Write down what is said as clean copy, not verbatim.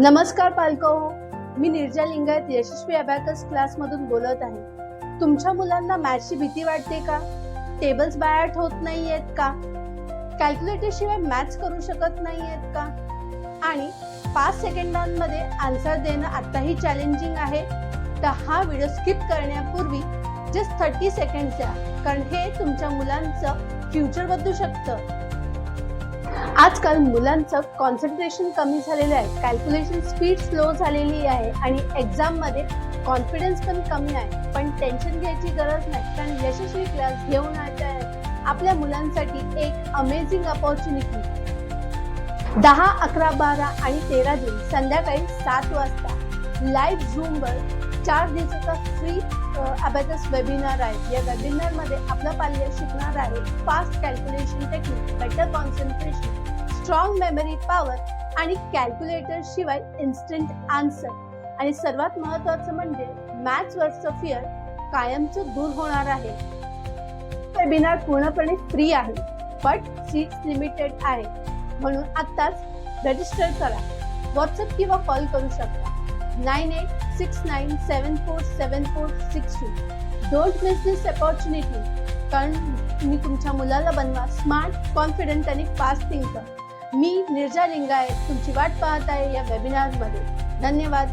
नमस्कार पालको, मी निर्जा लिंगायत यशस्वी अबॅकस क्लासमधून बोलत आहे. तुमच्या मुलांना मॅथ्सची भीती वाटते का? टेबल्स बाय होत नाहीयेत का? कॅल्क्युलेटर शिवाय मॅथ्स करू शकत नाहीयेत का? आणि 5 सेकंदांमध्ये आन्सर देणं आताही चॅलेंजिंग आहे. तर हा व्हिडिओ स्किप करण्यापूर्वी जस्ट 30 सेकंड्स द्या, कारण हे तुमच्या मुलांचं फ्युचर बदलू शकतं. आजकाल मुलांचं कॉन्सन्ट्रेशन कमी झालेलं आहे, कॅल्क्युलेशन स्पीड स्लो झालेली आहे आणि एक्झाममध्ये कॉन्फिडन्स पण कमी आहे. पण टेन्शन घ्यायची गरज नाही, कारण यशस्वी क्लास घेऊन आले आहे आपल्या मुलांसाठी एक अमेझिंग अपॉर्च्युनिटी. 10, 11, 12 आणि 13 जून संध्याकाळी 7 वाजता लाईव्ह झूमवर 4 दिवसाचा फ्री अबॅकस वेबिनार आहे. या वेबिनारमध्ये आपलं पाल्य शिकणार आहे fast calculation technique, better concentration, strong memory power आणि कॅल्क्युलेटर शिवाय इन्स्टंट आन्सर. आणि सर्वात महत्त्वाचं म्हणजे मॅथ्सवरचं फिअर कायमचं दूर होणार आहे. वेबिनार पूर्णपणे फ्री आहे, बट सीट्स लिमिटेड आहे, म्हणून आत्ताच रजिस्टर करा. व्हॉट्सअप किंवा कॉल करू शकता 9869747462. डोंट मिस दिस अपॉर्च्युनिटी, कारण तुम्ही तुमच्या मुलाला बनवा स्मार्ट, कॉन्फिडंट आणि फास्ट थिंकर. मी निर्जा लिंगायत तुमची वाट पाहत आहे या वेबिनारमध्ये. धन्यवाद.